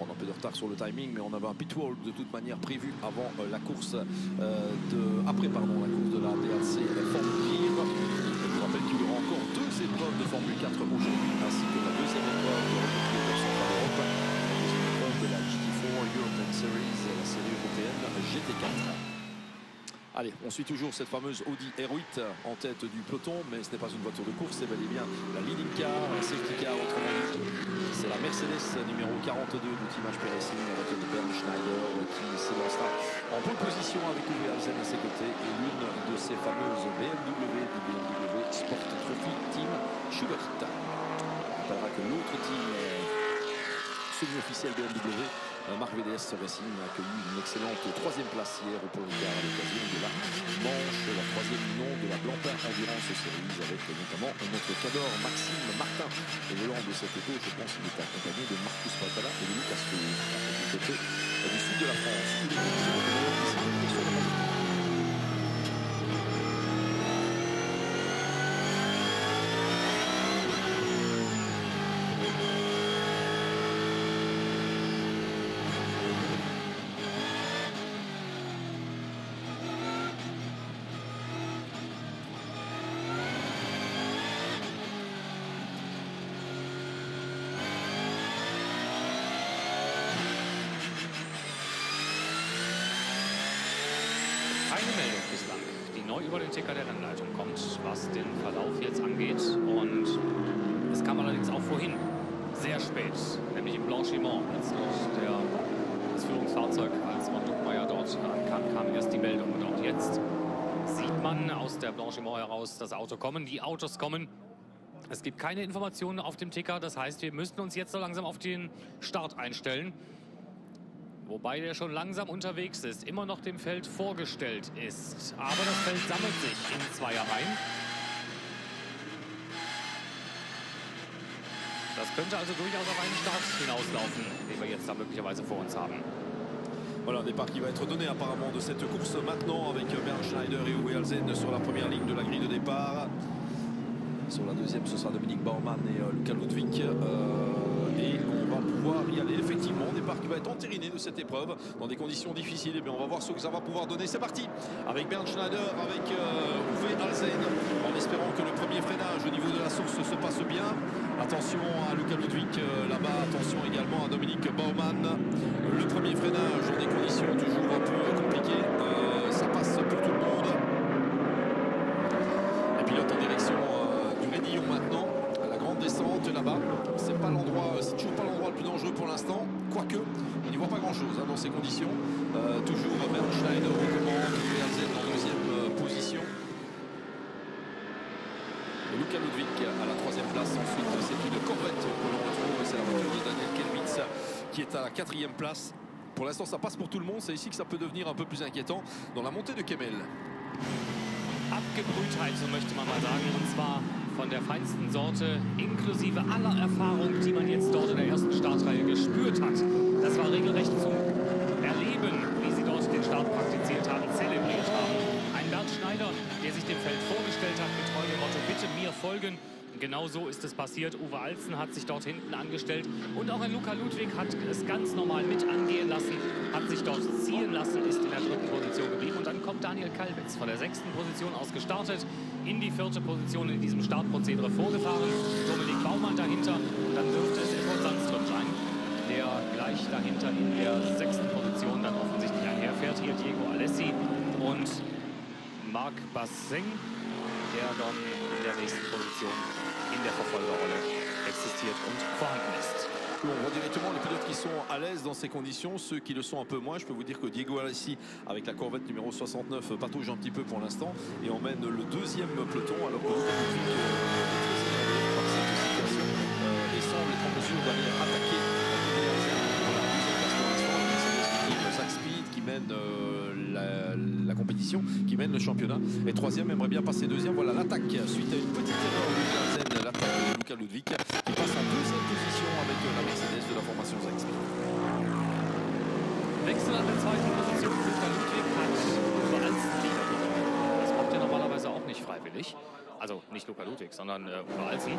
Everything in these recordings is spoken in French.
prendre un peu de retard sur le timing, mais on avait un pit wall de toute manière prévu avant la course après la course de la DRC Formule Vire. Je vous rappelle qu'il y aura encore 2 épreuves de Formule 4 aujourd'hui, ainsi que la deuxième épreuve de l'Europe, la deuxième épreuve de la GT4 European Series, la série européenne GT4. Allez, on suit toujours cette fameuse Audi R8 en tête du peloton, mais ce n'est pas une voiture de course, c'est bel et bien la leading car, la safety car, autrement dit. C'est la Mercedes numéro 42 du Team HP Racing, la voiture de Bernd Schneider qui s'élancera en bonne position avec Uwe Alsen à ses côtés et l'une de ces fameuses BMW du BMW Sport Trophy Team Schubert. On rappellera que l'autre team semi-officiel BMW, Marc VDS Racing, a accueilli une excellente 3e place hier au Paul Ricard à l'occasion de la manche, la 3e nom de la Blancpain Endurance Series, avec notamment notre cador Maxime Martin. Au volant de cette auto, je pense qu'il est accompagné de Marcus Patala et de Lucas Rouge, du côté du sud de la France. Keine Meldung bislang, die neu über den Ticker der Rennleitung kommt, was den Verlauf jetzt angeht. Und es kam allerdings auch vorhin sehr spät, nämlich im Blanchiment, als das Führungsfahrzeug, als Ron Duckmeier dort ankam, kam erst die Meldung. Und auch jetzt sieht man aus der Blanchiment heraus das Auto kommen, die Autos kommen. Es gibt keine Informationen auf dem Ticker, das heißt, wir müssten uns jetzt so langsam auf den Start einstellen. Wobei der schon langsam unterwegs ist, immer noch dem Feld vorgestellt ist. Aber das Feld sammelt sich in Zweierreihen. Das könnte also durchaus auf einen Start hinauslaufen, den wir jetzt da möglicherweise vor uns haben. Voilà un départ qui va être donné apparemment de cette course maintenant avec Bernd Schneider et Uwe Alsen sur la première ligne de la grille de départ. Sur la deuxième, ce sera Dominique Baumann et Luca Ludwig. Et on va pouvoir y aller effectivement. Départ qui va être entériné de cette épreuve dans des conditions difficiles. Et bien on va voir ce que ça va pouvoir donner. C'est parti avec Bernd Schneider, avec Uwe Alsen, en espérant que le premier freinage au niveau de la source se passe bien. Attention à Luca Ludwig là-bas. Attention également à Dominique Baumann. Le premier freinage dans des conditions toujours un peu compliquées. Ça passe pour tout le monde. Les pilotes en direction du Raidillon maintenant. À la grande descente là-bas. C'est pas l'endroit, c'est toujours pas l'endroit le plus dangereux pour l'instant. Quoique, on n'y voit pas grand-chose dans ces conditions. Toujours Bernd Schneider au commande, Uwe Alsen en deuxième position. Et Luca Ludwig à la 3e place. Ensuite, c'est une Corvette que l'on retrouve. C'est la voiture de Daniel Kelwitz qui est à la 4e place. Pour l'instant, ça passe pour tout le monde. C'est ici que ça peut devenir un peu plus inquiétant dans la montée de Kemmel. Abgebrühtheit, so möchte man mal sagen, und zwar von der feinsten Sorte, inklusive aller Erfahrung, die man jetzt dort in der ersten Startreihe gespürt hat. Das war regelrecht zum Erleben, wie sie dort den Start praktiziert haben, zelebriert haben. Ein Bernd Schneider, der sich dem Feld vorgestellt hat mit treu dem Motto, bitte mir folgen. Genau so ist es passiert. Uwe Alsen hat sich dort hinten angestellt und auch ein Luca Ludwig hat es ganz normal mit angehen lassen, hat sich dort ziehen lassen, ist in der 3. Position geblieben und dann kommt Daniel Kalwitz von der 6. Position aus gestartet, in die 4. Position in diesem Startprozedere vorgefahren. Dominik Baumann dahinter und dann dürfte es Edward Sandström sein, der gleich dahinter in der 6. Position dann offensichtlich einherfährt. Hier Diego Alessi und Marc Basseng, der dann in der nächsten Position in der Verfolgerrolle existiert und vorhanden ist. On voit directement les pilotes qui sont à l'aise dans ces conditions, ceux qui le sont un peu moins. Je peux vous dire que Diego Alessi avec la Corvette numéro 69 patauge un petit peu pour l'instant et emmène le 2e peloton alors que Luca Ludwig est très énervé par cette situation et semble être en mesure d'aller attaquer la 2e place pour l'instant. Mercedes Sac Speed qui mène la compétition, qui mène le championnat et 3e aimerait bien passer 2e. Voilà l'attaque suite à une petite erreur de Luca, l'attaque de Luca Ludwig qui passe en 2e position avec la Mercedes de la formation Sac Speed. Wechsel an der 2. Position. Luca Ludwig hat Uwe Alsen liegen. Das macht er normalerweise auch nicht freiwillig. Also nicht Luka Ludwig, sondern Uwe Alzen.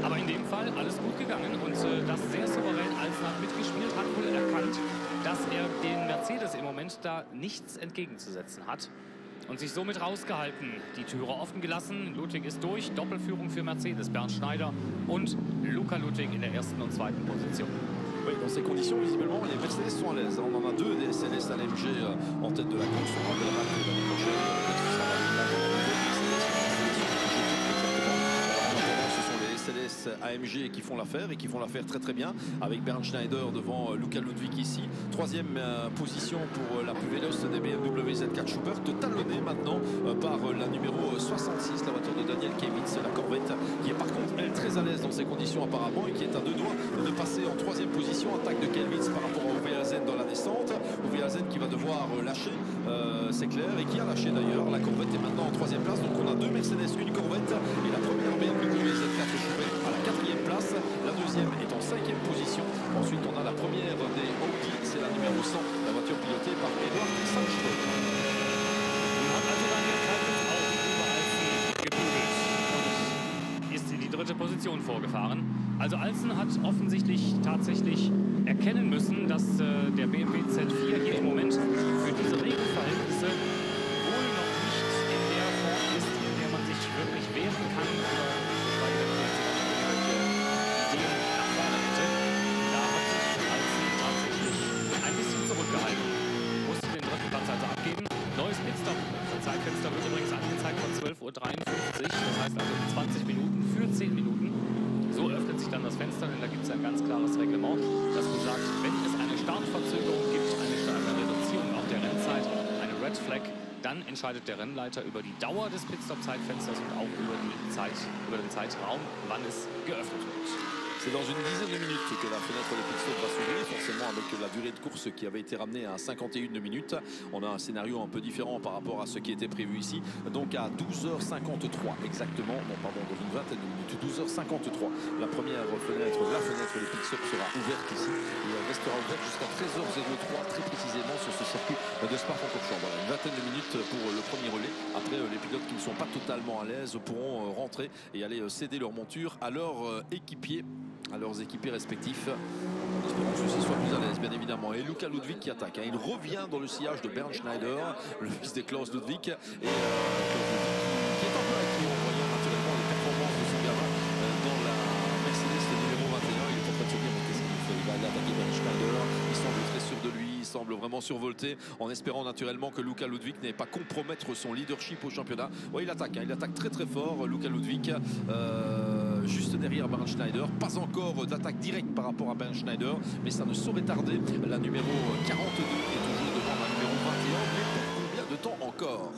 Aber in dem Fall alles gut gegangen und das sehr souverän. Alzen hat mitgespielt, hat wohl erkannt, dass er den Mercedes im Moment da nichts entgegenzusetzen hat. Und sich somit rausgehalten. Die Türe offen gelassen. Ludwig ist durch. Doppelführung für Mercedes. Bernd Schneider und Luka Ludwig in der ersten und zweiten Position. Oui, dans ces conditions, visiblement, les Mercedes sont à l'aise. On en a deux des SLS à l'AMG en tête de la course. On rappellera que l'année prochaine, ça va SLS AMG qui font l'affaire et qui font l'affaire très très bien avec Bernd Schneider devant Luka Ludwig ici. Troisième position pour la plus véloce des BMW Z4 Schubert, talonnée maintenant par la numéro 66, la voiture de Daniel Kevitz, la Corvette, qui est par contre elle très à l'aise dans ces conditions apparemment et qui est à deux doigts de passer en troisième position. Attaque de Kevitz par rapport à Uwe Alzen dans la descente. Uwe Alzen qui va devoir lâcher, c'est clair, et qui a lâché d'ailleurs. La Corvette est maintenant en troisième place, donc on a deux Mercedes, une Corvette et la première BMW Z4 Schubert à la quatrième place. La deuxième est en cinquième position. Ensuite, on a la première des Audi, c'est la numéro 100, la voiture pilotée par Eduard Sandström. Ist in die dritte Position vorgefahren. Also Alzen hat offensichtlich tatsächlich erkennen müssen, dass der BMW Z4 hier im Moment für diese Regenverhältnisse wohl noch nicht in der Form ist, in der man sich wirklich wehren kann. Zeitfenster wird übrigens angezeigt von 12:53 Uhr. Das heißt also 20 Minuten für 10 Minuten. So öffnet sich dann das Fenster, denn da gibt es ein ganz klares Reglement, das besagt, wenn es eine Startverzögerung gibt, eine Reduzierung auch der Rennzeit, eine Red Flag, dann entscheidet der Rennleiter über die Dauer des Pitstop-Zeitfensters und auch über den Zeitraum, wann es geöffnet wird. C'est dans une dizaine de minutes que la fenêtre des pit stops va s'ouvrir, forcément avec la durée de course qui avait été ramenée à 51 minutes. On a un scénario un peu différent par rapport à ce qui était prévu ici. Donc à 12h53 exactement, non pardon, dans une vingtaine de minutes, 12h53. La première fenêtre, des pit stops sera ouverte ici et elle restera ouverte jusqu'à 13h03 très précisément sur ce circuit de Spa-Francorchamps. Voilà, une vingtaine de minutes pour le premier relais. Après, les pilotes qui ne sont pas totalement à l'aise pourront rentrer et aller céder leur monture à leurs équipiers respectifs. En espérant que ceux-ci soient plus à l'aise, bien évidemment. Et Luka Ludwig qui attaque. Il revient dans le sillage de Bernd Schneider, le fils de Klaus Ludwig. Et qui est un peu acquis en voyant naturellement les performances de son gamin dans la Mercedes numéro 21. Il est en train de se dire mais qu'est-ce qu'il fait? Il va aller attaquer Bernd Schneider. Il semble très sûr de lui. Il semble vraiment survolté, en espérant naturellement que Luka Ludwig n'ait pas compromettre son leadership au championnat. Ouais, il attaque très très fort, Luka Ludwig, juste derrière Bernd Schneider. Pas encore d'attaque directe par rapport à Bernd Schneider, mais ça ne saurait tarder. La numéro 42 est toujours devant la numéro 21, mais pour combien de temps encore?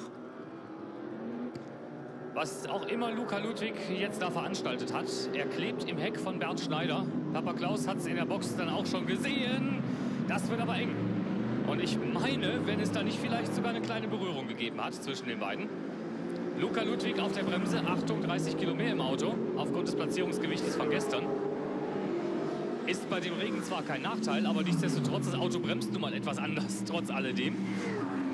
Was auch immer Luka Ludwig jetzt da veranstaltet hat, er klebt im Heck von Bernd Schneider. Papa Klaus hat es in der Box dann auch schon gesehen. Das wird aber eng. Und ich meine, wenn es da nicht vielleicht sogar eine kleine Berührung gegeben hat zwischen den beiden. Luka Ludwig auf der Bremse, Achtung, 30 Kilo mehr im Auto, aufgrund des Platzierungsgewichtes von gestern. Ist bei dem Regen zwar kein Nachteil, aber nichtsdestotrotz, das Auto bremst nun mal etwas anders, trotz alledem.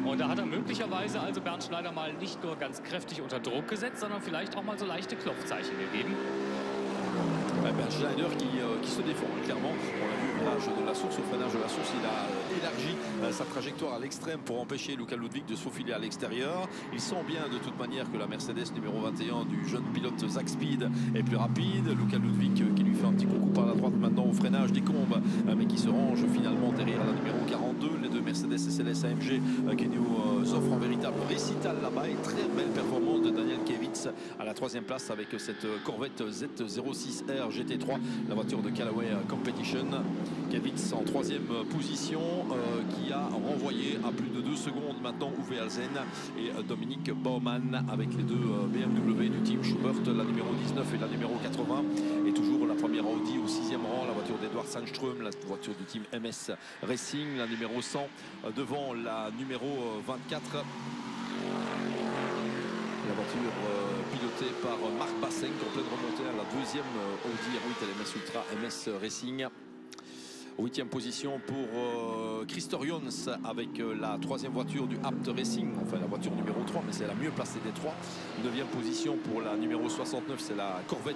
Und da hat er möglicherweise also Bernd Schneider mal nicht nur ganz kräftig unter Druck gesetzt, sondern vielleicht auch mal so leichte Klopfzeichen gegeben. Bernd Schneider qui se défend, clairement. On a vu l'âge de la source, au freinage de la source, il a élargi sa trajectoire à l'extrême pour empêcher Luka Ludwig de se faufiler à l'extérieur. Il sent bien de toute manière que la Mercedes numéro 21 du jeune pilote Zach Speed est plus rapide. Luka Ludwig qui lui fait un petit coucou par la droite maintenant au freinage des combes, mais qui se range finalement derrière la numéro 42. Les deux Mercedes SLS AMG qui nous offrent un véritable récital là-bas. Et très belle performance de Daniel Kevitz à la troisième place avec cette Corvette Z06R GT3, la voiture de Callaway Competition. Kevitz en troisième position qui a renvoyé à plus de 2 secondes maintenant Uwe Alzen et Dominique Baumann avec les deux BMW du team Schubert, la numéro 19 et la numéro 80. Et toujours la première Audi au 6e rang, la voiture d'Edouard Sandström, la voiture du team MS Racing, la numéro 100 devant la numéro 24. La voiture pilotée par Marc Bassenc en pleine remontée à la deuxième Audi R8 LMS Ultra MS Racing. 8e position pour Christorions avec la 3e voiture du Abt Racing, enfin la voiture numéro 3, mais c'est la mieux placée des 3. 9e position pour la numéro 69, c'est la Corvette